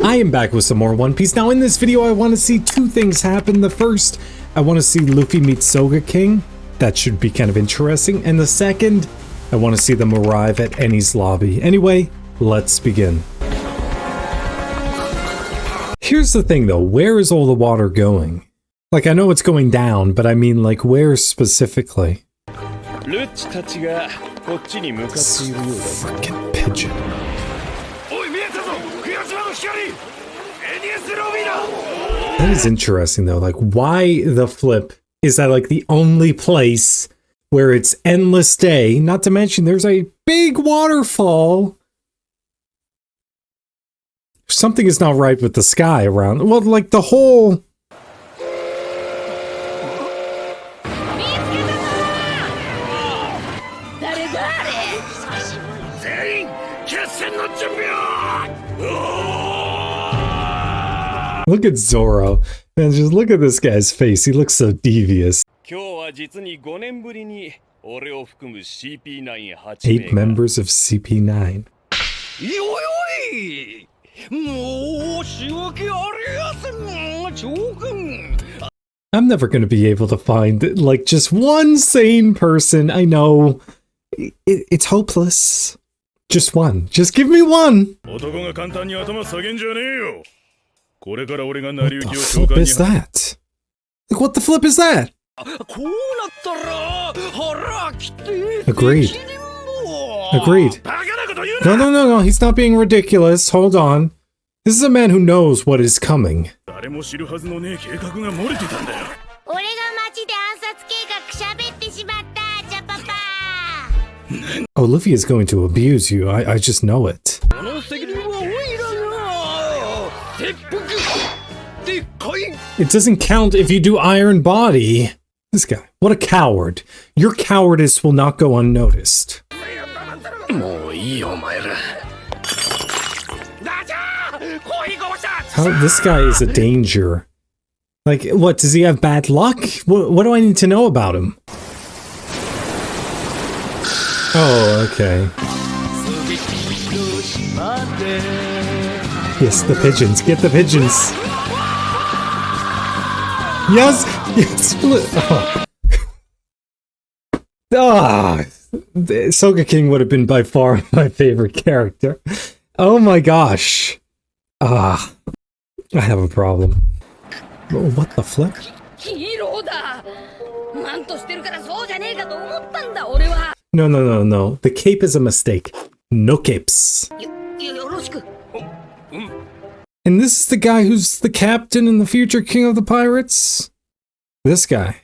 I am back with some more One Piece. Now in this video I want to see two things happen. The first, I want to see Luffy meet Soga King. That should be kind of interesting. And the second, I want to see them arrive at Enies lobby. Anyway, let's begin. Here's the thing though, where is all the water going? Like, I know it's going down, but I mean, like, where specifically? Freaking pigeon. That is interesting though, like, why the flip is that like the only place where it's endless day, not to mention there's a big waterfall. Something is not right with the sky around, well, like the whole... Look at Zoro. Man, just look at this guy's face. He looks so devious. 8 members of CP9. I'm never going to be able to find, like, just one sane person. I know. It's hopeless. Just one. Just give me one. What the flip is that? Like, what the flip is that? Agreed. Agreed. No. He's not being ridiculous. Hold on. This is a man who knows what is coming. Oh, Luffy is going to abuse you. I just know it. It doesn't count if you do Iron Body. This guy, what a coward. Your cowardice will not go unnoticed. How, this guy is a danger. Like, what, does he have bad luck? What do I need to know about him? Oh, okay. Yes, the pigeons. Get the pigeons. Yes! Yes! Oh. Soga King would have been by far my favorite character. Oh my gosh. I have a problem. Oh, what the flip? No. The cape is a mistake. No capes. And this is the guy who's the captain and the future king of the pirates? This guy.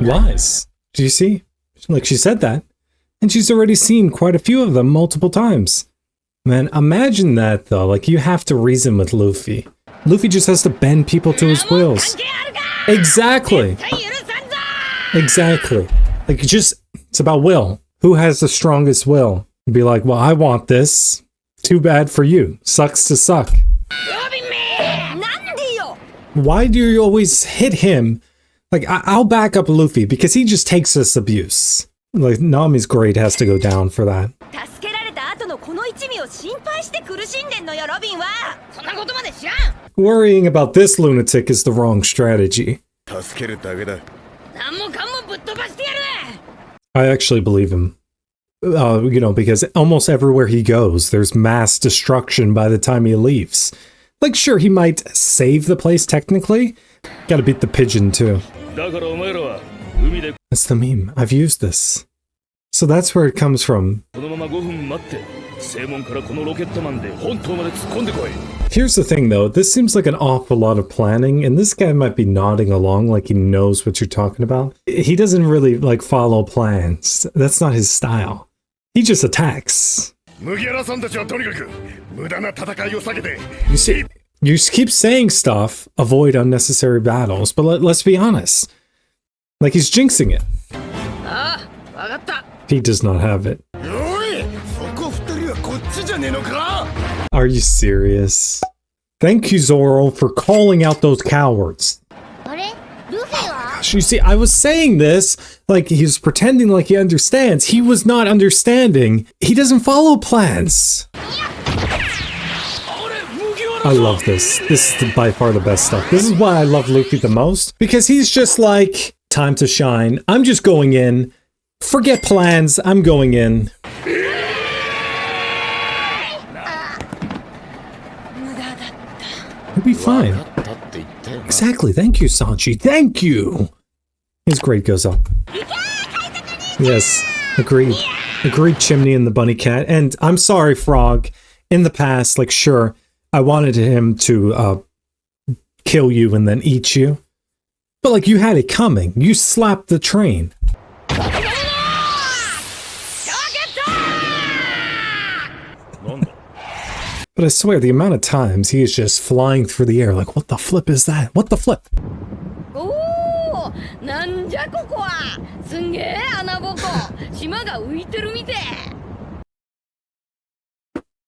Lies. Do you see? Like, she said that. And she's already seen quite a few of them multiple times. Man, imagine that though. Like, you have to reason with Luffy. Luffy just has to bend people to his wills. Exactly. Exactly. Like, it's about will. Who has the strongest will? You'd be like, well, I want this. Too bad for you. Sucks to suck. Why do you always hit him? Like, I'll back up Luffy because he just takes this abuse. Like, Nami's grade has to go down for that. Worrying about this lunatic is the wrong strategy. I actually believe him. You know, because almost everywhere he goes, there's mass destruction by the time he leaves. Like, sure, he might save the place technically. Gotta beat the pigeon, too. That's the meme. I've used this. So that's where it comes from. Here's the thing, though. This seems like an awful lot of planning, and this guy might be nodding along like he knows what you're talking about. He doesn't really, like, follow plans. That's not his style. He just attacks. You see, you keep saying stuff, avoid unnecessary battles, but let's be honest. Like, he's jinxing it. He does not have it. Are you serious? Thank you, Zoro, for calling out those cowards. gosh, you see, I was saying this like he's pretending like he understands. He was not understanding. He doesn't follow plans. I love this. This is by far the best stuff. This is why I love Luffy the most, because he's just like, time to shine. I'm just going in. Forget plans. I'm going in. He'll be fine. Exactly. Thank you, Sanchi. Thank you. His grade goes up. Yes. Agreed. Agreed, Chimney and the Bunny Cat. And I'm sorry, Frog. In the past, like, sure, I wanted him to kill you and then eat you. But, like, you had it coming. You slapped the train. But I swear, the amount of times he is just flying through the air, like, what the flip is that? What the flip?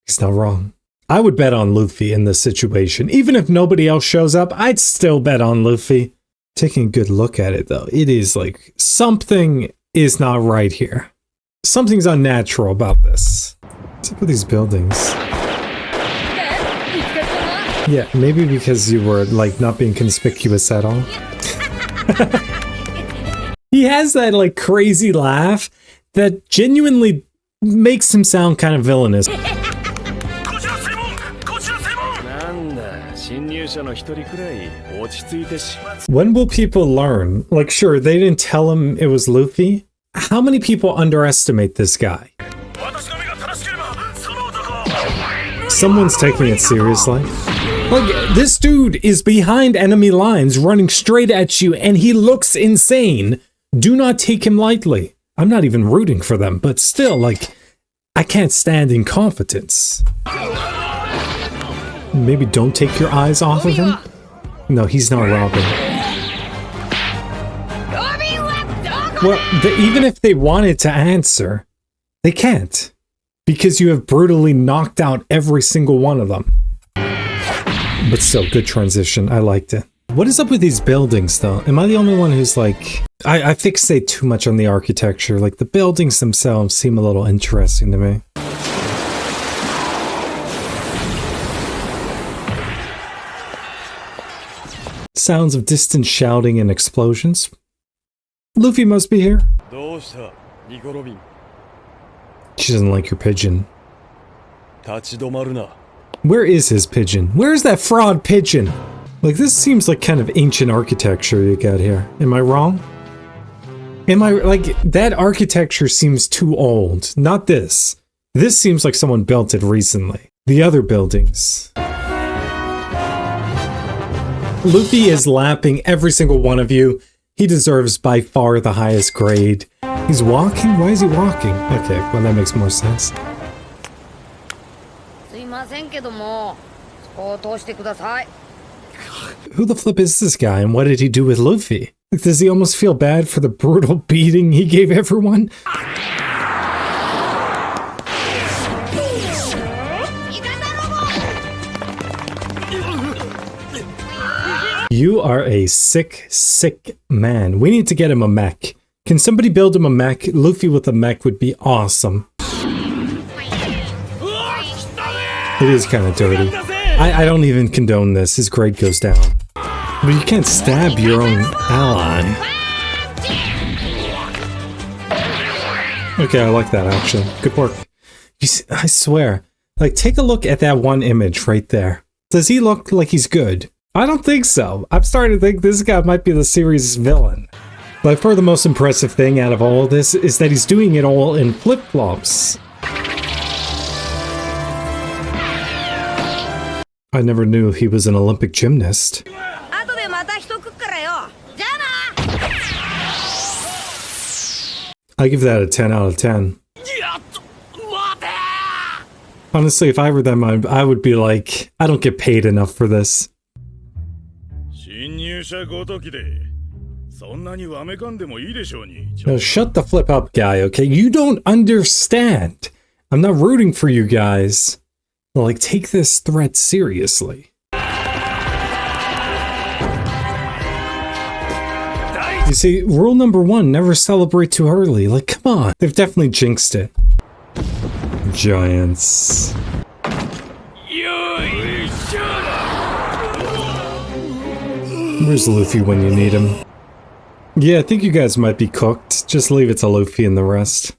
He's not wrong. I would bet on Luffy in this situation. Even if nobody else shows up, I'd still bet on Luffy. Taking a good look at it, though, it is like, something is not right here. Something's unnatural about this. What's up with these buildings? Yeah, maybe because you were, like, not being conspicuous at all. He has that, like, crazy laugh that genuinely makes him sound kind of villainous. When will people learn? Like, sure, they didn't tell him it was Luffy. How many people underestimate this guy? Someone's taking it seriously. Like, this dude is behind enemy lines, running straight at you, and he looks insane. Do not take him lightly. I'm not even rooting for them, but still, like, I can't stand incompetence. Maybe don't take your eyes off of him? No, he's not Robin. Well, even if they wanted to answer, they can't. Because you have brutally knocked out every single one of them. But still, good transition. I liked it. What is up with these buildings, though? Am I the only one who's like... I fixate too much on the architecture. Like, the buildings themselves seem a little interesting to me. Sounds of distant shouting and explosions. Luffy must be here. She doesn't like your pigeon. Where is his pigeon? Where's that fraud pigeon? Like, this seems like kind of ancient architecture you got here. Am I wrong? Am I, like, that architecture seems too old. Not this. This seems like someone built it recently. The other buildings. Luffy is lapping every single one of you. He deserves by far the highest grade. He's walking? Why is he walking? Okay, well that makes more sense. Who the flip is this guy and what did he do with Luffy? Does he almost feel bad for the brutal beating he gave everyone? You are a sick, sick man. We need to get him a mech. Can somebody build him a mech? Luffy with a mech would be awesome. It is kind of dirty. I don't even condone this. His grade goes down. But you can't stab your own ally. Okay, I like that actually. Good work. You see, I swear. Like, take a look at that one image right there. Does he look like he's good? I don't think so. I'm starting to think this guy might be the series' villain. By far the most impressive thing out of all of this is that he's doing it all in flip-flops. I never knew he was an Olympic gymnast. I give that a 10 out of 10. Honestly, if I were them, I would be like, I don't get paid enough for this. No, shut the flip up, guy, okay? You don't understand. I'm not rooting for you guys. Like, take this threat seriously. You see, rule number 1, never celebrate too early. Like, come on. They've definitely jinxed it. Giants. Where's Luffy when you need him? Yeah, I think you guys might be cooked. Just leave it to Luffy and the rest.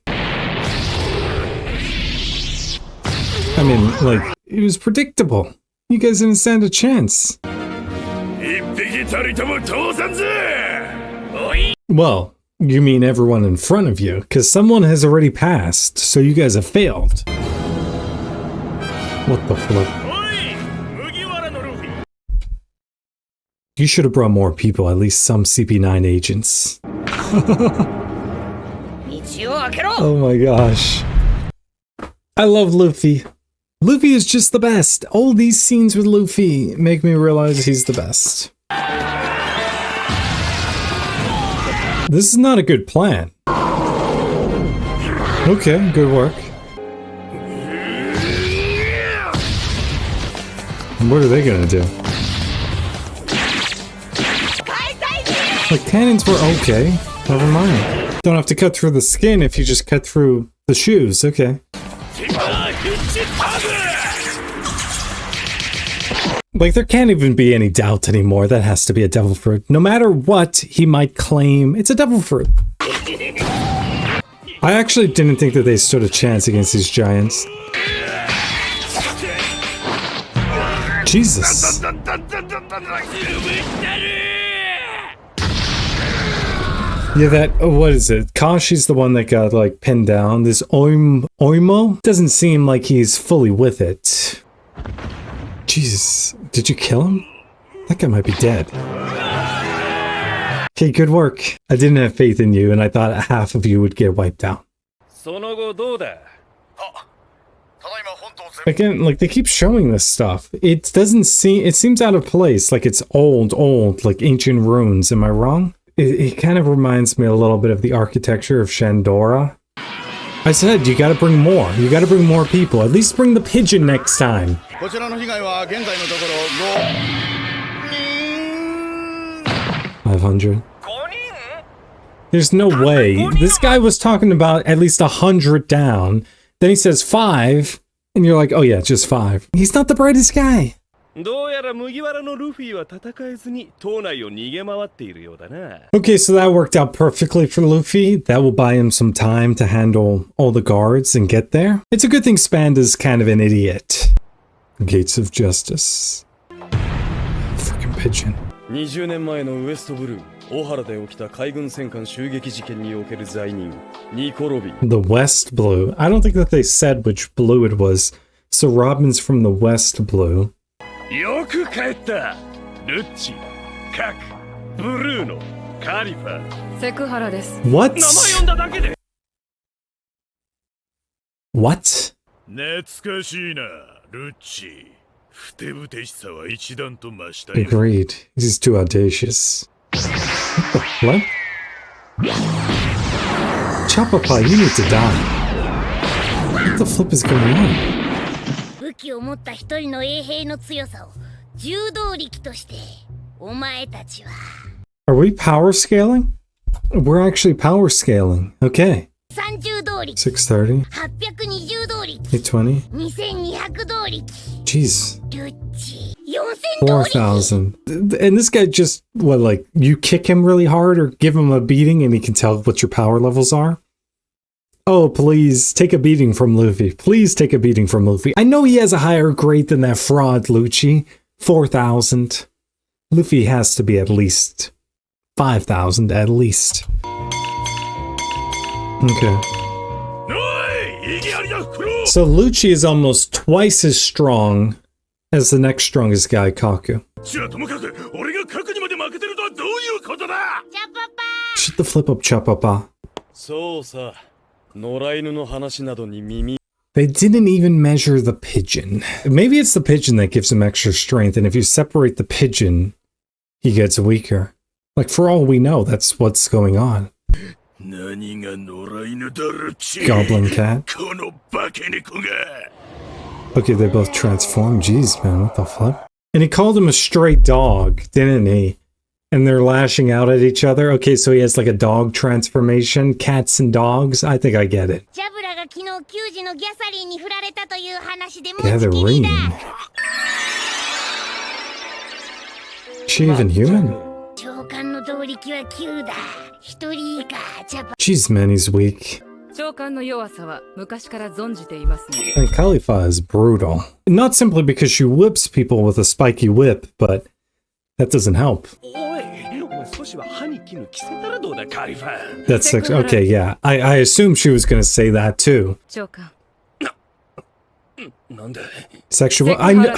I mean, like, it was predictable. You guys didn't stand a chance. Well, you mean everyone in front of you, because someone has already passed, so you guys have failed. What the flip? You should have brought more people, at least some CP9 agents. Oh my gosh. I love Luffy. Luffy is just the best. All these scenes with Luffy make me realize he's the best. This is not a good plan. Okay, good work. What are they gonna do? Like, cannons were okay. Never mind. Don't have to cut through the skin if you just cut through the shoes. Okay. Like, there can't even be any doubt anymore. That has to be a devil fruit. No matter what he might claim, it's a devil fruit. I actually didn't think that they stood a chance against these giants. Jesus. Yeah, that, what is it? Kashi's the one that got, like, pinned down. This Oimo doesn't seem like he's fully with it. Jesus, did you kill him? That guy might be dead. Okay, good work. I didn't have faith in you, and I thought half of you would get wiped out. Again, like, they keep showing this stuff. It seems out of place, like it's old, like ancient ruins. Am I wrong? It kind of reminds me a little bit of the architecture of Shandora. I said, you gotta bring more. You gotta bring more people. At least bring the pigeon next time. 500. There's no way. This guy was talking about at least 100 down. Then he says 5, and you're like, oh yeah, just 5. He's not the brightest guy. Okay, so that worked out perfectly for Luffy. That will buy him some time to handle all the guards and get there. It's a good thing Spanda's kind of an idiot. Gates of Justice. Fucking pigeon. 20年前のウエストブルー、大原で起きた海軍戦艦襲撃事件における罪人、ニコロビン。The West Blue. I don't think that they said which blue it was. So Robin's from the West Blue. よく帰った。ルッチ、カク、ブルーノ、カリファ。セクハラです。What? 名前呼んだだけで。What? 懐かしいな、ルッチ。Agreed. He's too audacious. What? Chapapa, you need to die. What the flip is going on? Are we power scaling? We're actually power scaling. Okay. 630. 820. Jeez. 4,000. And this guy just, what, like, you kick him really hard or give him a beating and he can tell what your power levels are? Oh, please, take a beating from Luffy. Please take a beating from Luffy. I know he has a higher grade than that fraud, Lucci. 4,000. Luffy has to be at least 5,000, at least. Okay. So Lucci is almost twice as strong as the next strongest guy, Kaku. Shut the flip up, Chapapa. They didn't even measure the pigeon. Maybe it's the pigeon that gives him extra strength, and if you separate the pigeon, he gets weaker. Like, for all we know, that's what's going on. Goblin cat. Okay, they both transformed. Jeez, man, what the fuck? And he called him a stray dog, didn't he? And they're lashing out at each other. Okay, so he has like a dog transformation. Cats and dogs. I think I get it. Gathering. Is she even human? Jeez, man, he's weak. And Khalifa is brutal. Not simply because she whips people with a spiky whip, but that doesn't help. That's sex. Okay, yeah. I assumed she was going to say that too. Sexual. I know.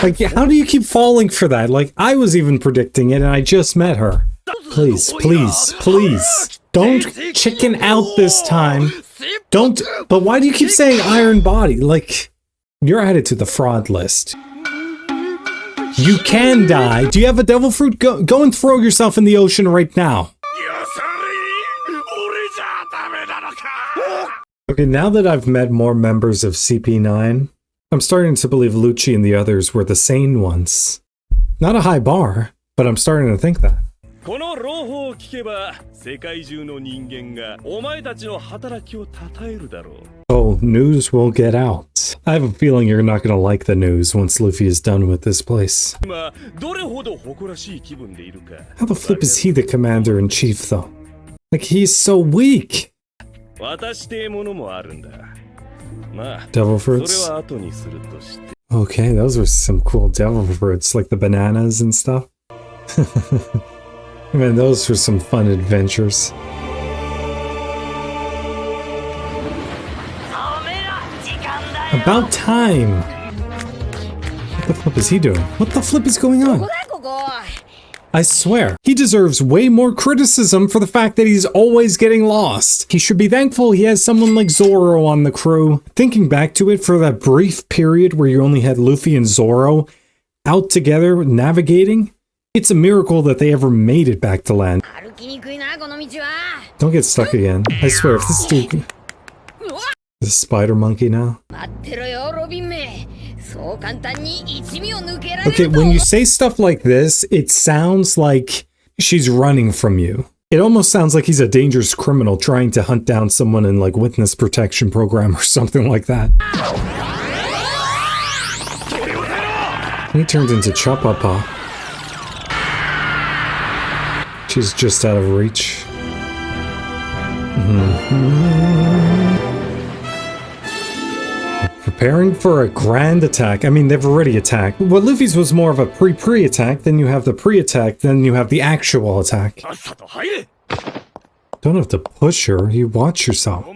Like, how do you keep falling for that? Like, I was even predicting it and I just met her. Please, please, please. Don't chicken out this time. Don't. But why do you keep saying iron body? Like, you're added to the fraud list. You can die. Do you have a devil fruit? Go and throw yourself in the ocean right now. Okay, now that I've met more members of CP9, I'm starting to believe Lucci and the others were the sane ones. Not a high bar, but I'm starting to think that. Oh, news will get out. I have a feeling you're not going to like the news once Luffy is done with this place. How the flip is he the commander-in-chief, though? Like, he's so weak! Devil fruits? Okay, those were some cool devil fruits, like the bananas and stuff. Man, those were some fun adventures. About time! What the flip is he doing? What the flip is going on? I swear, he deserves way more criticism for the fact that he's always getting lost. He should be thankful he has someone like Zoro on the crew. Thinking back to it, for that brief period where you only had Luffy and Zoro out together navigating, it's a miracle that they ever made it back to land. Don't get stuck again. I swear, if this dude... This spider monkey now? Okay, when you say stuff like this, it sounds like she's running from you. It almost sounds like he's a dangerous criminal trying to hunt down someone in like witness protection program or something like that. He turned into Chopapa. She's just out of reach. Preparing for a grand attack. I mean, they've already attacked. Well, Luffy's was more of a pre-attack, then you have the pre-attack, then you have the actual attack. Don't have to push her, you watch yourself.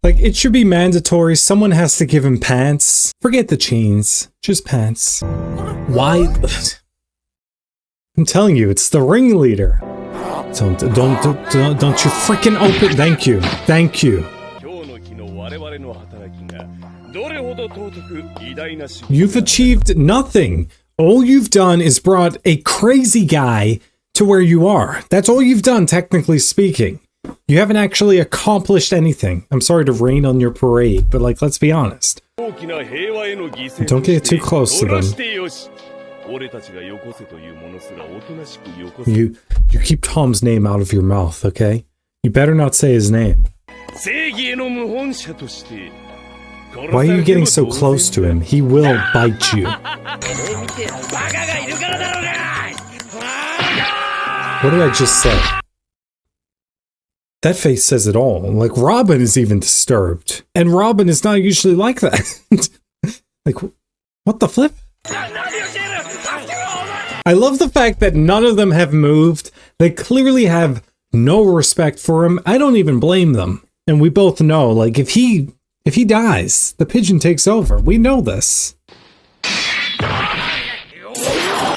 Like, it should be mandatory, someone has to give him pants. Forget the chains, just pants. Why? I'm telling you, it's the ringleader. Don't you freaking open. Thank you. Thank you. You've achieved nothing. All you've done is brought a crazy guy to where you are. That's all you've done, technically speaking. You haven't actually accomplished anything. I'm sorry to rain on your parade, but like, let's be honest. Don't get too close to them. You keep Tom's name out of your mouth, okay? You better not say his name. Why are you getting so close to him? He will bite you. What did I just say? That face says it all. Like, Robin is even disturbed. And Robin is not usually like that. Like, what the flip? I love the fact that none of them have moved. They clearly have no respect for him. I don't even blame them. And we both know, like, if he dies, the pigeon takes over. We know this.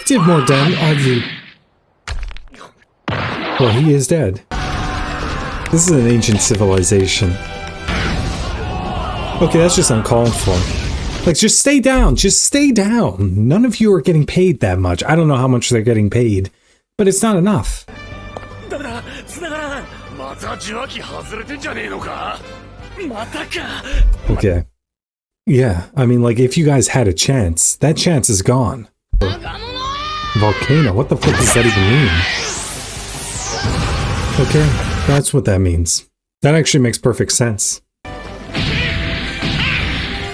Did more damage. Well, he is dead. This is an ancient civilization. Okay, that's just uncalled for. Like, just stay down. Just stay down. None of you are getting paid that much. I don't know how much they're getting paid, but it's not enough. Okay. Yeah, I mean, like, if you guys had a chance, that chance is gone. Volcano? What the fuck does that even mean? Okay, that's what that means. That actually makes perfect sense.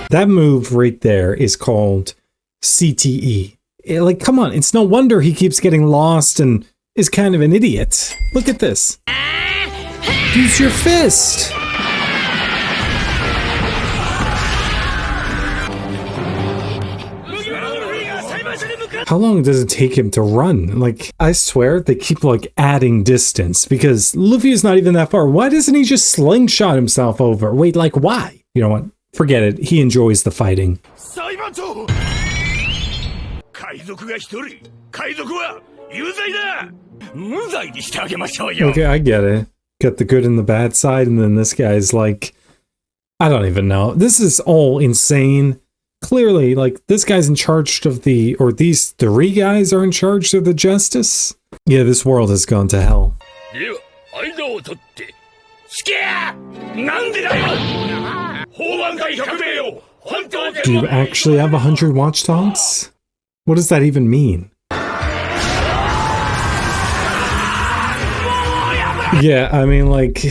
That move right there is called CTE. Like, come on, it's no wonder he keeps getting lost and is kind of an idiot. Look at this. Use your fist. How long does it take him to run? Like, I swear they keep like adding distance because Luffy is not even that far. Why doesn't he just slingshot himself over? Wait, like why? You know what? Forget it. He enjoys the fighting. Okay, I get it. Got the good and the bad side, and then this guy's like, I don't even know. This is all insane. Clearly, like, this guy's in charge of the, or these three guys are in charge of the justice. Yeah, this world has gone to hell. Do you actually have 100 watchdogs? What does that even mean? Yeah, I mean, like,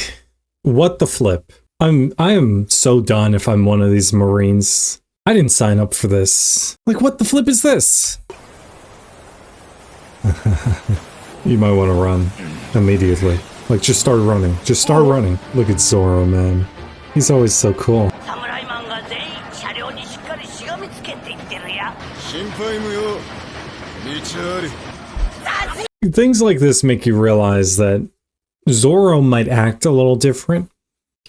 what the flip? I am so done if I'm one of these Marines. I didn't sign up for this. Like, what the flip is this? You might want to run immediately. Like, just start running. Just start running. Look at Zoro, man. He's always so cool. Things like this make you realize that Zoro might act a little different,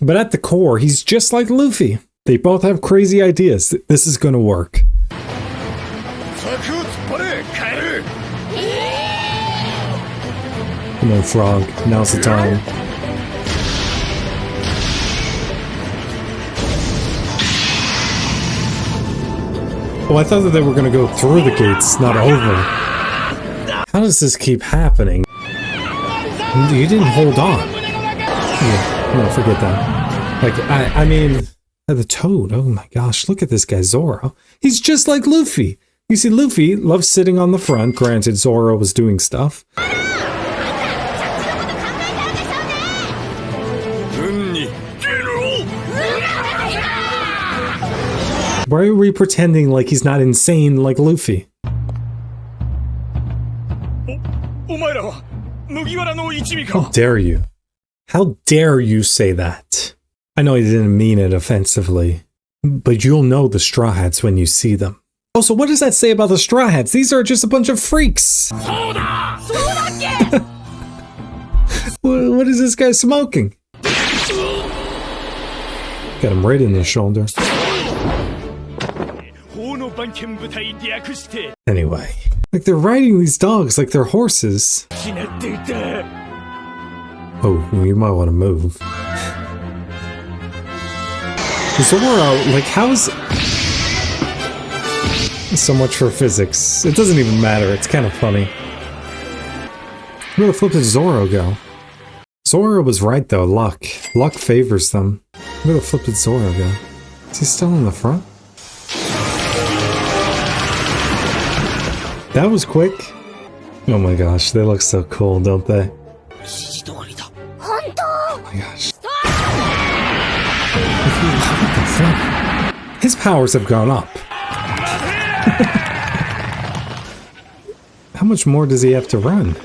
but at the core, he's just like Luffy. They both have crazy ideas. This is gonna work. Come on, Frog. Now's the time. Oh, I thought that they were gonna go through the gates, not over. How does this keep happening? You didn't hold on. Yeah, no, forget that. Like, I mean... The Toad, oh my gosh, look at this guy, Zoro. He's just like Luffy. You see, Luffy loves sitting on the front. Granted, Zoro was doing stuff. Why are we pretending like he's not insane like Luffy? How dare you? How dare you say that? I know he didn't mean it offensively, but you'll know the Straw Hats when you see them. Oh, so what does that say about the Straw Hats? These are just a bunch of freaks! What is this guy smoking? Got him right in the shoulder. Anyway, like they're riding these dogs like they're horses. Oh, you might want to move. Zoro, like, how's... So much for physics. It doesn't even matter, it's kind of funny. Where the flip did Zoro go? Zoro was right, though, luck. Luck favors them. Where the flip did Zoro go? Is he still in the front? That was quick. Oh my gosh, they look so cool, don't they? Oh my gosh. What the fuck? His powers have gone up. How much more does he have to run?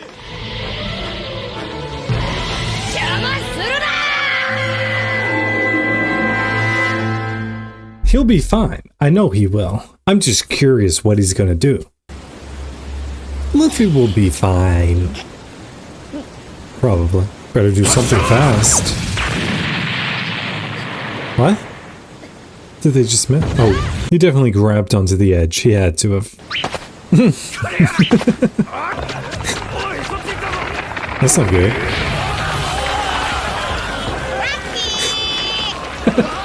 He'll be fine. I know he will. I'm just curious what he's gonna do. Luffy will be fine. Probably. Better do something fast. What? Did they just miss? Oh, he definitely grabbed onto the edge. He had to have. That's not good.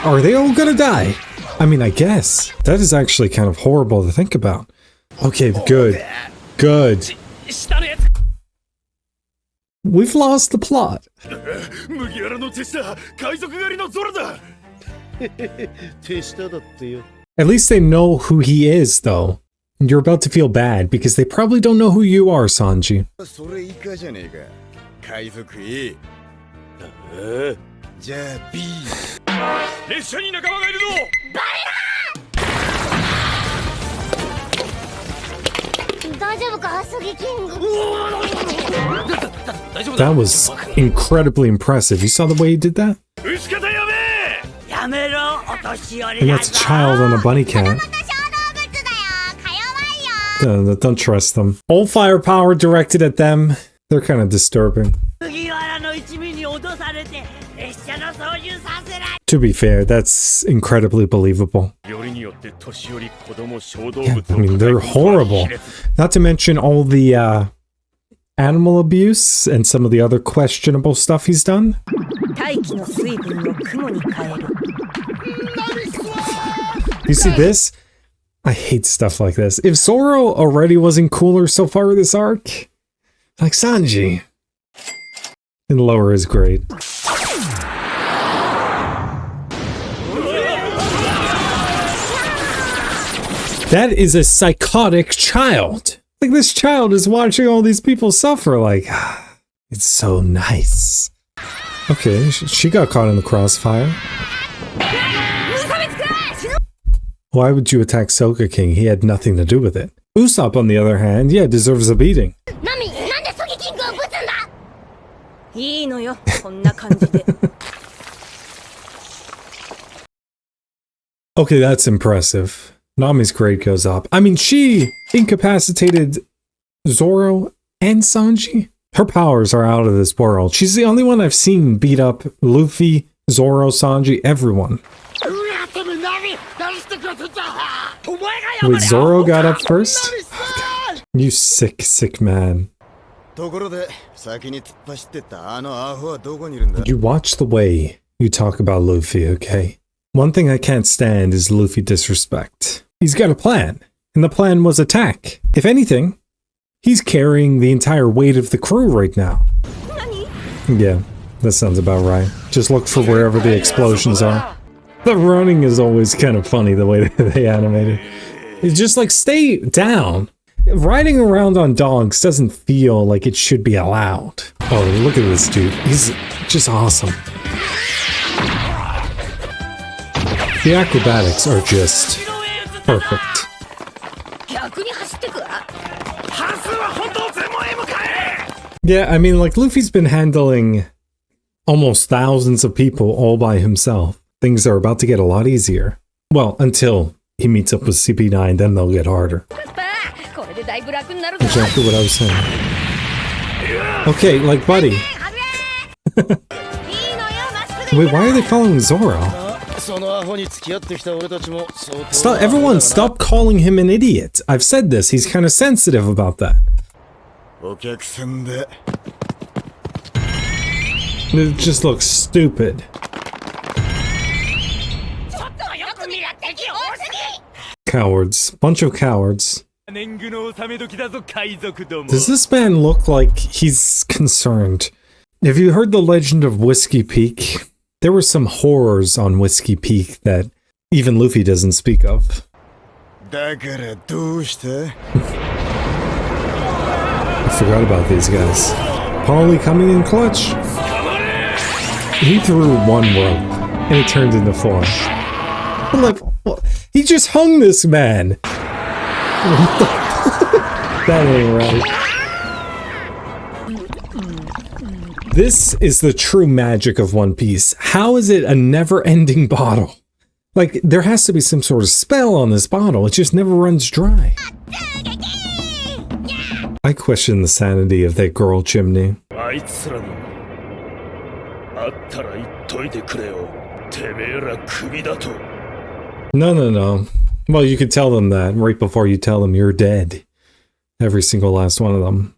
Are they all gonna die? I mean, I guess. That is actually kind of horrible to think about. Okay, good. Good. We've lost the plot. At least they know who he is, though. You're about to feel bad because they probably don't know who you are, Sanji. That was incredibly impressive. You saw the way he did that? And that's a child on a bunny cat. Don't trust them. All firepower directed at them. They're kind of disturbing. To be fair, that's incredibly believable. Yeah, I mean, they're horrible. Not to mention all the animal abuse and some of the other questionable stuff he's done. You see this? I hate stuff like this. If Zoro already wasn't cooler so far this arc, like Sanji, and lower his grade. That is a psychotic child. Like, this child is watching all these people suffer, like, it's so nice. Okay, she got caught in the crossfire. Why would you attack Soka King? He had nothing to do with it. Usopp, on the other hand, yeah, deserves a beating. Okay, that's impressive. Nami's grade goes up. I mean, she incapacitated Zoro and Sanji. Her powers are out of this world. She's the only one I've seen beat up Luffy, Zoro, Sanji, everyone. Wait, Zoro got up first? Oh, you sick, sick man. You watch the way you talk about Luffy, okay? One thing I can't stand is Luffy disrespect. He's got a plan, and the plan was attack. If anything, he's carrying the entire weight of the crew right now. Yeah, that sounds about right. Just look for wherever the explosions are. The running is always kind of funny, the way they animate it. It's just like, stay down. Riding around on dogs doesn't feel like it should be allowed. Oh, look at this dude. He's just awesome. The acrobatics are just perfect. Yeah, I mean, like, Luffy's been handling almost thousands of people all by himself. Things are about to get a lot easier. Well, until he meets up with CP9, then they'll get harder. Exactly what I was saying. Okay, like, buddy. Wait, why are they following Zoro? Stop, everyone, stop calling him an idiot. I've said this, he's kind of sensitive about that. It just looks stupid. Cowards. Bunch of cowards. Does this man look like he's concerned? Have you heard the legend of Whiskey Peak? There were some horrors on Whiskey Peak that even Luffy doesn't speak of. I forgot about these guys. Paulie coming in clutch. He threw one rope and it turned into four. I'm like, what? He just hung this man. That ain't right. This is the true magic of One Piece. How is it a never-ending bottle? Like, there has to be some sort of spell on this bottle. It just never runs dry. I question the sanity of that girl chimney. No. Well, you could tell them that right before you tell them you're dead. Every single last one of them.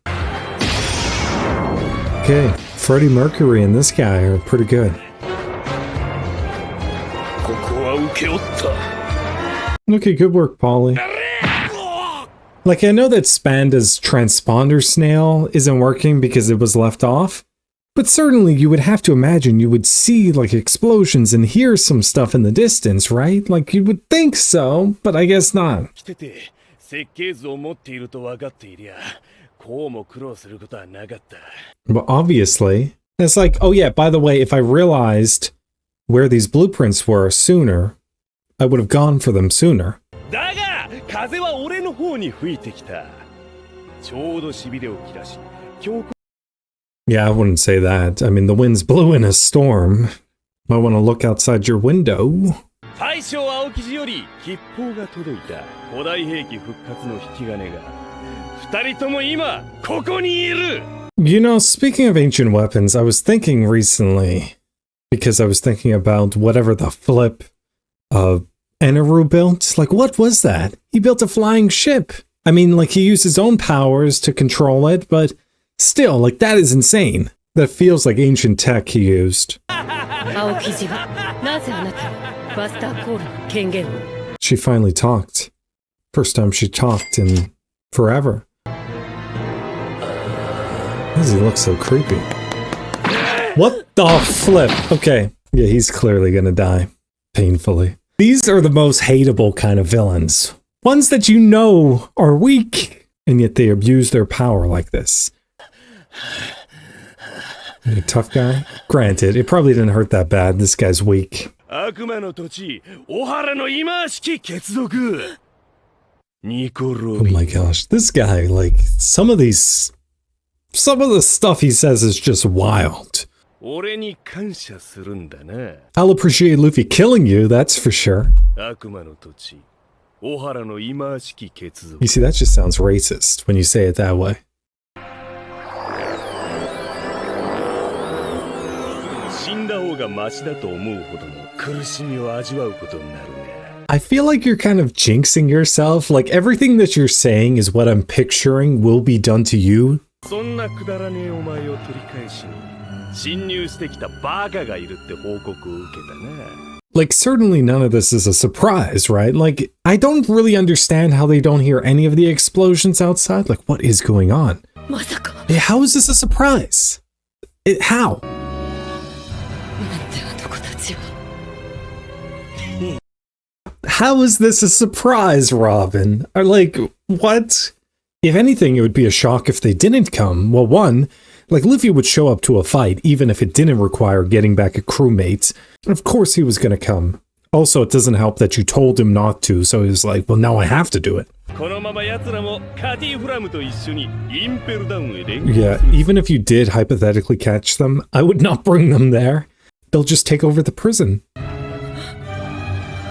Okay, Freddie Mercury and this guy are pretty good. Okay, good work, Paulie. Like, I know that Spanda's transponder snail isn't working because it was left off, but certainly you would have to imagine you would see, like, explosions and hear some stuff in the distance, right? Like, you would think so, but I guess not. But obviously, it's like, oh yeah, by the way, if I realized where these blueprints were sooner, I would have gone for them sooner. Yeah, I wouldn't say that. I mean, the wind's blew in a storm. Might want to look outside your window. You know, speaking of ancient weapons, I was thinking recently, because I was thinking about whatever the flip Eneru built. Like, what was that? He built a flying ship. I mean, like, he used his own powers to control it, but still, like, that is insane. That feels like ancient tech he used. She finally talked. First time she talked in forever. Why does he look so creepy? What the flip? Okay. Yeah, he's clearly gonna die. Painfully. These are the most hateable kind of villains. Ones that you know are weak, and yet they abuse their power like this. A tough guy? Granted, it probably didn't hurt that bad. This guy's weak. Oh my gosh, this guy, like, some of the stuff he says is just wild. I'll appreciate Luffy killing you, that's for sure. You see, that just sounds racist when you say it that way. I feel like you're kind of jinxing yourself. Like, everything that you're saying is what I'm picturing will be done to you. Like, certainly none of this is a surprise, right? Like, I don't really understand how they don't hear any of the explosions outside. Like, what is going on? How is this a surprise? How? How is this a surprise, Robin? Or like, what? If anything, it would be a shock if they didn't come. Well, one, like, Luffy would show up to a fight, even if it didn't require getting back a crewmate. Of course he was gonna come. Also, it doesn't help that you told him not to, so he was like, well, now I have to do it. Yeah, even if you did hypothetically catch them, I would not bring them there. They'll just take over the prison.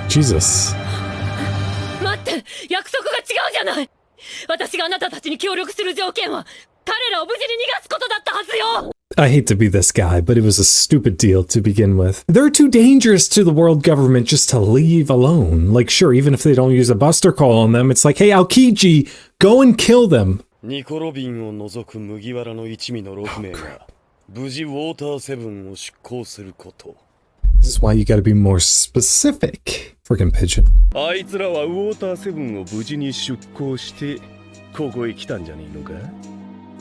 Jesus. I hate to be this guy, but it was a stupid deal to begin with. They're too dangerous to the world government just to leave alone. Like, sure, even if they don't use a buster call on them, it's like, hey, Aokiji, go and kill them. This is why you gotta be more specific. Friggin' pigeon.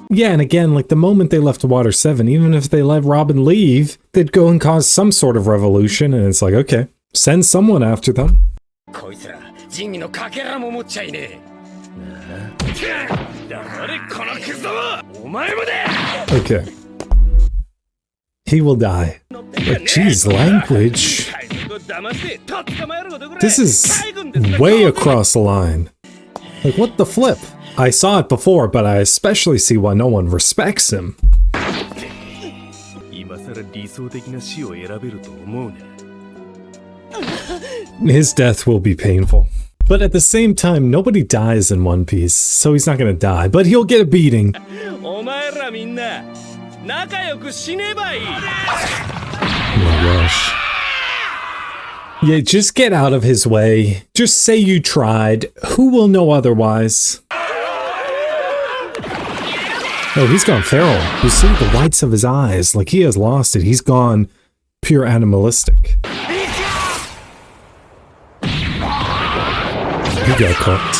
Yeah, and again, like, the moment they left Water 7, even if they let Robin leave, they'd go and cause some sort of revolution, and it's like, okay, send someone after them. Okay. He will die. But geez, language. This is way across the line. Like, what the flip? I saw it before, but I especially see why no one respects him. His death will be painful. But at the same time, nobody dies in One Piece, so he's not gonna die, but he'll get a beating. Oh my gosh. Yeah, just get out of his way. Just say you tried. Who will know otherwise? Oh, he's gone feral. You see the whites of his eyes. Like, he has lost it. He's gone pure animalistic. He got cooked.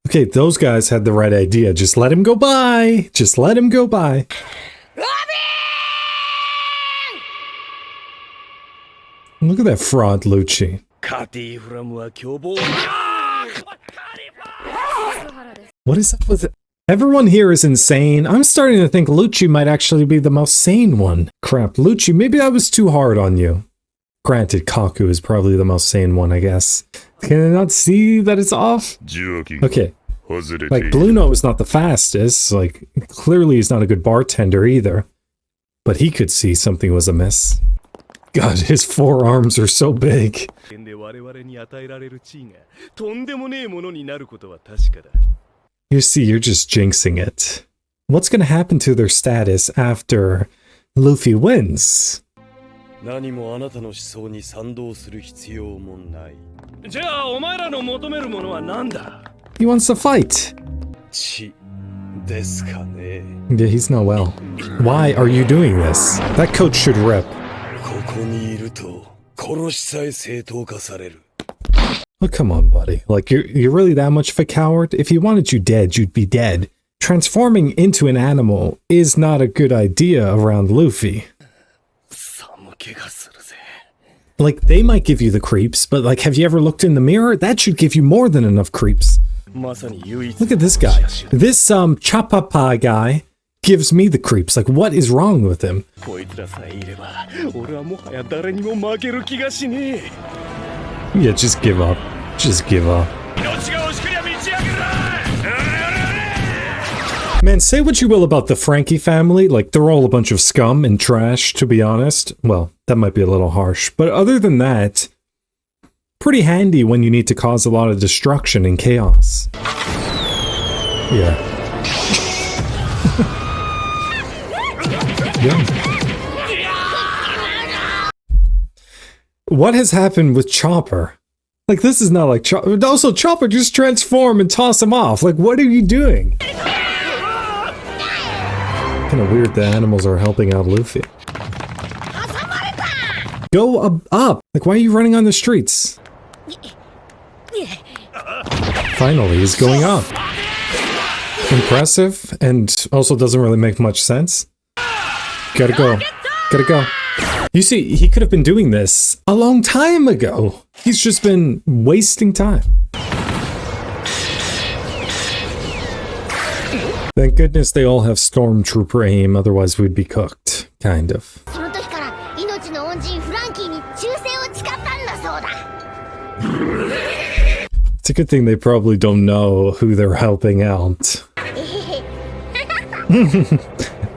Okay, those guys had the right idea. Just let him go by. Just let him go by. Look at that fraud, Lucci. What is up with it? Everyone here is insane. I'm starting to think Lucci might actually be the most sane one. Crap, Lucci, maybe I was too hard on you. Granted, Kaku is probably the most sane one, I guess. Can I not see that it's off? Okay. Like, Bluno is not the fastest. Like, clearly he's not a good bartender either. But he could see something was amiss. God, his forearms are so big. You see, you're just jinxing it. What's gonna happen to their status after Luffy wins? He wants to fight. Yeah, he's not well. Why are you doing this? That coat should rip. Oh, come on, buddy. Like, you're really that much of a coward? If he wanted you dead, you'd be dead. Transforming into an animal is not a good idea around Luffy. Like, they might give you the creeps, but like, have you ever looked in the mirror? That should give you more than enough creeps. Look at this guy. This Chapapa guy gives me the creeps. Like, what is wrong with him? Yeah, just give up. Just give up. Man, say what you will about the Frankie family, like, they're all a bunch of scum and trash, to be honest. Well, that might be a little harsh. But other than that, pretty handy when you need to cause a lot of destruction and chaos. Yeah. Yeah. What has happened with Chopper? Like, this is not like Chopper. Also, Chopper just transform and toss him off. Like, what are you doing? Kind of weird the animals are helping out Luffy. Go up! Like, why are you running on the streets? Finally, he's going up. Impressive, and also doesn't really make much sense. Gotta go. Gotta go. You see, he could have been doing this a long time ago. He's just been wasting time. Thank goodness they all have stormtrooper aim, otherwise we'd be cooked. Kind of. It's a good thing they probably don't know who they're helping out.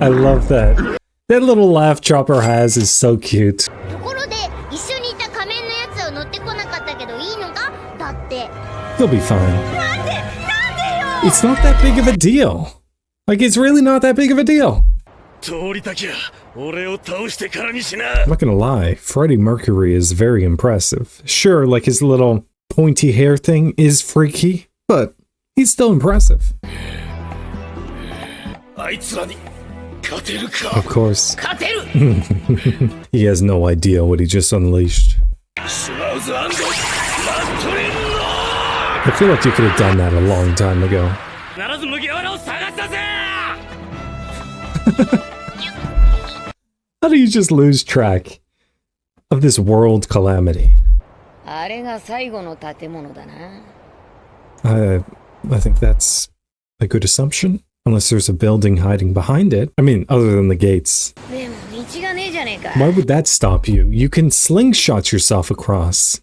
I love that. That little laugh Chopper has is so cute. They'll be fine. It's not that big of a deal. Like, it's really not that big of a deal. I'm not gonna lie, Freddie Mercury is very impressive. Sure, like his little pointy hair thing is freaky, but he's still impressive. Of course. He has no idea what he just unleashed. I feel like you could have done that a long time ago. How do you just lose track of this world calamity? I think that's a good assumption. Unless there's a building hiding behind it. I mean, other than the gates. Why would that stop you? You can slingshot yourself across.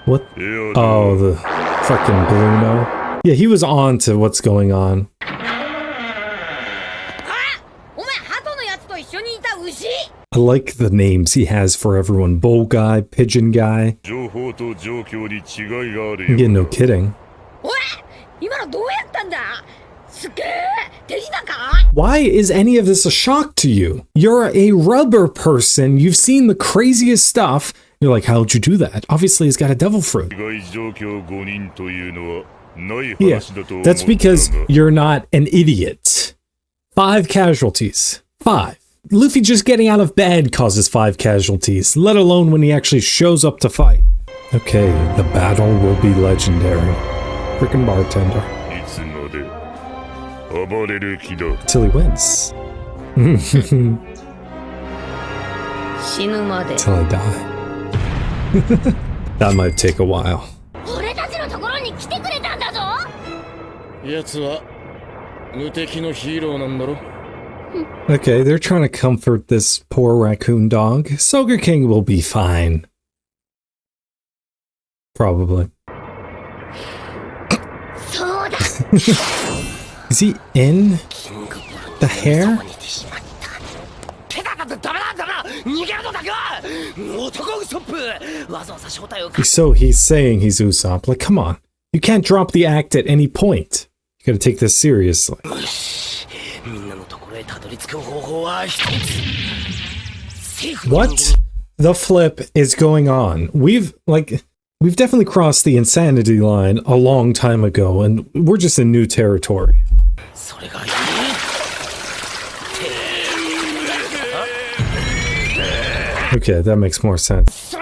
What? Oh, the fucking Bluno. Yeah, he was on to what's going on. I like the names he has for everyone. Bull guy, pigeon guy. Yeah, no kidding. Why is any of this a shock to you? You're a rubber person. You've seen the craziest stuff. You're like, how'd you do that? Obviously, he's got a devil fruit. Yeah, that's because you're not an idiot. 5 casualties. 5. Luffy just getting out of bed causes 5 casualties, let alone when he actually shows up to fight. Okay, the battle will be legendary. Frickin' bartender. Till he wins. Till I die. That might take a while. Okay, they're trying to comfort this poor raccoon dog. Soger King will be fine. Probably. Is he in the hair? So he's saying he's Usopp. Like, come on. You can't drop the act at any point. You gotta take this seriously. What the flip is going on? We've definitely crossed the insanity line a long time ago, and we're just in new territory. Okay, that makes more sense.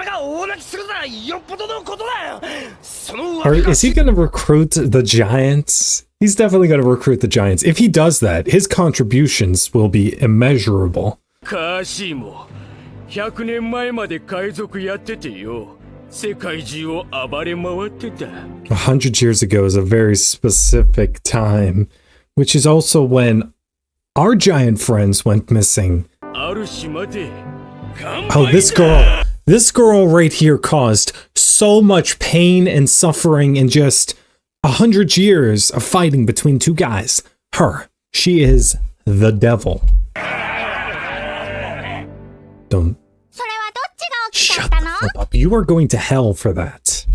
Is he gonna recruit the Giants? He's definitely gonna recruit the Giants. If he does that, his contributions will be immeasurable. 100年前まで海賊やっててよ。世界中を暴れ回ってた。100 years ago is a very specific time, which is also when our giant friends went missing. Oh, this girl right here caused so much pain and suffering in just 100 years of fighting between two guys. She is the devil. Don't. Shut the fuck up. You are going to hell for that.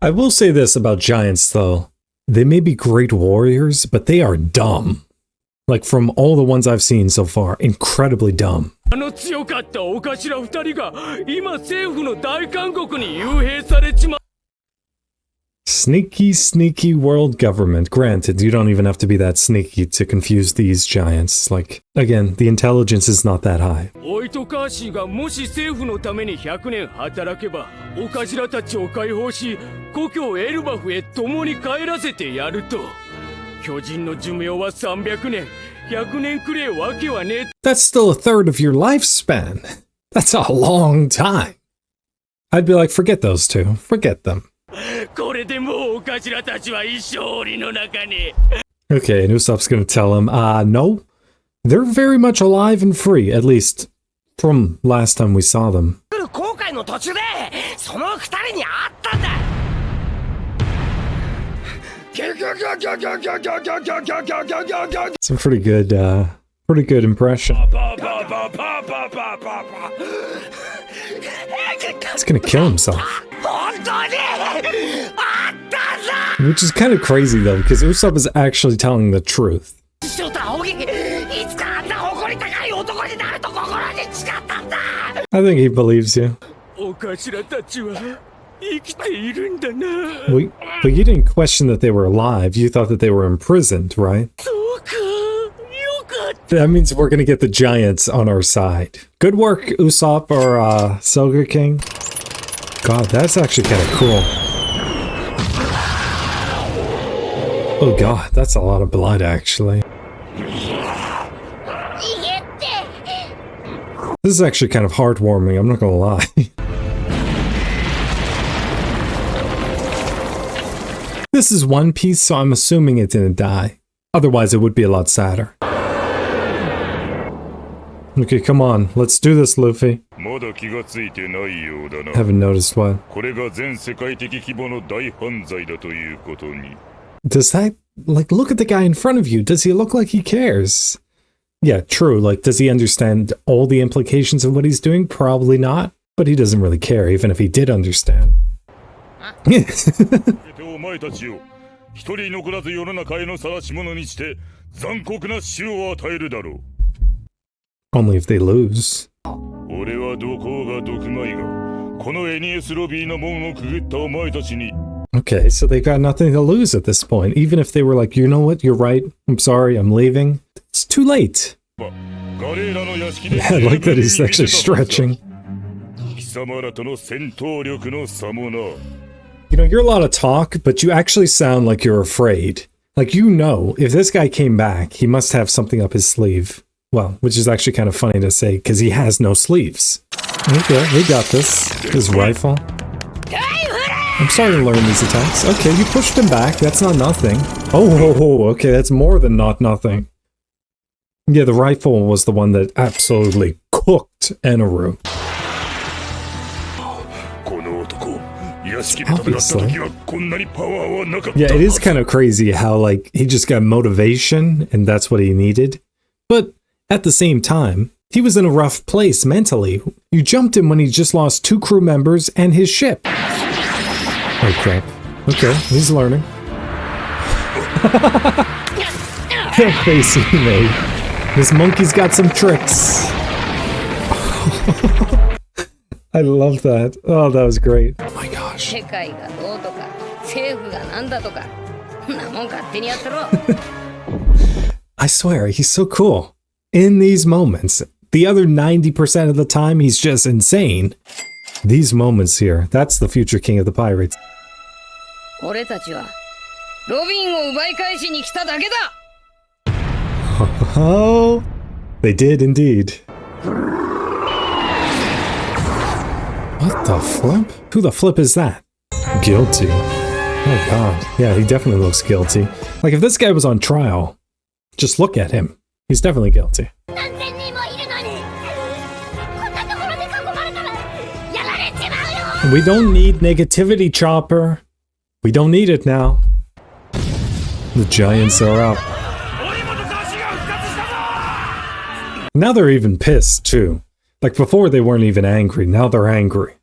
I will say this about giants, though. They may be great warriors, but they are dumb. Like, from all the ones I've seen so far, incredibly dumb. Sneaky, sneaky world government. Granted, you don't even have to be that sneaky to confuse these giants. Like, again, the intelligence is not that high. That's still a third of your lifespan. That's a long time. I'd be like, forget those two. Forget them. Okay, and Usopp's gonna tell him, no, they're very much alive and free, at least from last time we saw them. Some pretty good impression. He's gonna kill himself. Which is kind of crazy though, because Usopp is actually telling the truth. I think he believes you. Wait, but you didn't question that they were alive. You thought that they were imprisoned, right? That means we're gonna get the giants on our side. Good work, Usopp or Soger King. God, that's actually kind of cool. Oh god, that's a lot of blood, actually. This is actually kind of heartwarming, I'm not gonna lie. This is One Piece, so I'm assuming it didn't die. Otherwise, it would be a lot sadder. Okay, come on. Let's do this, Luffy. Haven't noticed what. Does that... Like, look at the guy in front of you. Does he look like he cares? Yeah, true. Like, does he understand all the implications of what he's doing? Probably not. But he doesn't really care, even if he did understand. Only if they lose. Okay, so they got nothing to lose at this point. Even if they were like, you know what, you're right, I'm sorry, I'm leaving. It's too late. Yeah, I like that he's actually stretching. You know, you're a lot of talk, but you actually sound like you're afraid. Like, you know, if this guy came back, he must have something up his sleeve. Well, which is actually kind of funny to say because he has no sleeves. Okay, we got this. His rifle. I'm starting to learn these attacks. Okay, you pushed him back. That's not nothing. Oh, okay, that's more than not nothing. Yeah, the rifle was the one that absolutely cooked Enies. Obviously. Yeah, it is kind of crazy how, like, he just got motivation and that's what he needed. But at the same time, he was in a rough place mentally. You jumped him when he just lost 2 crew members and his ship. Oh crap. Okay, he's learning. That face he made. This monkey's got some tricks. I love that. Oh, that was great. Oh my gosh. I swear, he's so cool. In these moments, the other 90% of the time, he's just insane. These moments here, that's the future king of the pirates. Oh, they did indeed. What the flip? Who the flip is that? Guilty. Oh god. Yeah, he definitely looks guilty. Like if this guy was on trial, just look at him. He's definitely guilty. We don't need negativity, Chopper. We don't need it now. The giants are up. Now they're even pissed, too. Like before they weren't even angry, now they're angry.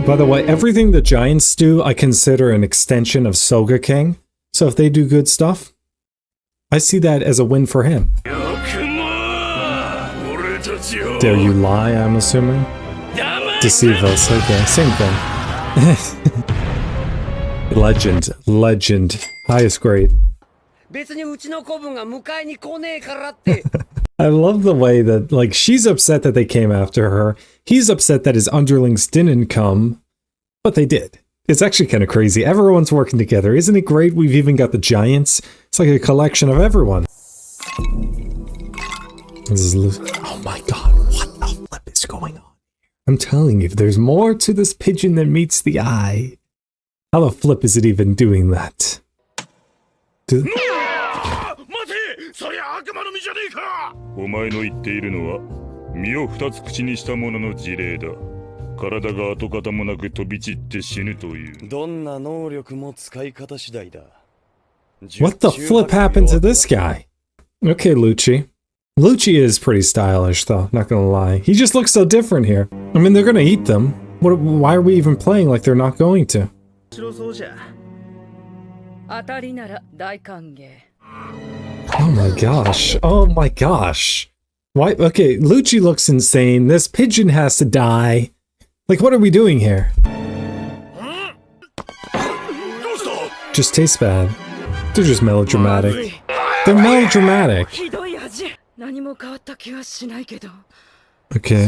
By the way, everything the giants do, I consider an extension of Soga King. So if they do good stuff, I see that as a win for him. Dare you lie, I'm assuming? Deceive us, okay, same thing. Legend, highest grade. I love the way that, like, she's upset that they came after her. He's upset that his underlings didn't come, but they did. It's actually kind of crazy. Everyone's working together. Isn't it great? We've even got the giants. It's like a collection of everyone. This is Luffy. Oh my god, what the flip is going on? I'm telling you, there's more to this pigeon than meets the eye. How the flip is it even doing that? What the flip happened to this guy? Okay, Lucci. Lucci is pretty stylish, though, not gonna lie. He just looks so different here. I mean, they're gonna eat them. Why are we even playing like they're not going to? Oh my gosh. Oh my gosh. Why? Okay, Lucci looks insane. This pigeon has to die. Like, what are we doing here? Just tastes bad. They're just melodramatic. They're melodramatic. Okay.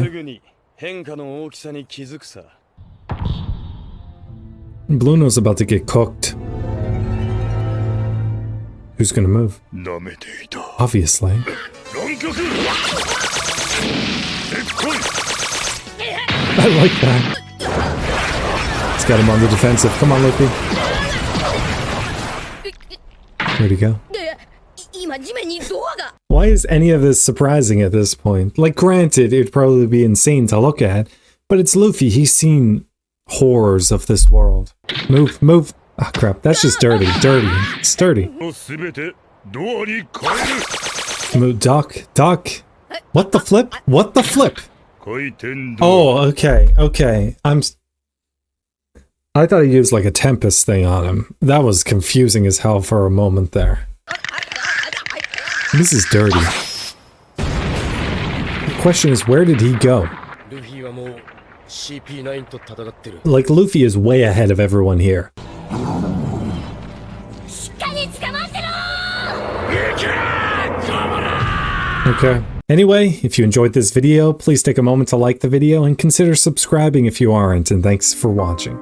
Blueno's about to get cooked. Who's gonna move? Obviously. I like that. It's got him on the defensive. Come on, Luffy. Where'd he go? Why is any of this surprising at this point? Like, granted, it'd probably be insane to look at, but it's Luffy. He's seen horrors of this world. Move, move. Ah, oh, crap. That's just dirty. Dirty. It's dirty. Move, duck, duck. What the flip? What the flip? Oh, okay, okay. I thought he used like a Tempest thing on him. That was confusing as hell for a moment there. This is dirty. The question is, where did he go? Like, Luffy is way ahead of everyone here. Okay. Anyway, if you enjoyed this video, please take a moment to like the video and consider subscribing if you aren't, and thanks for watching.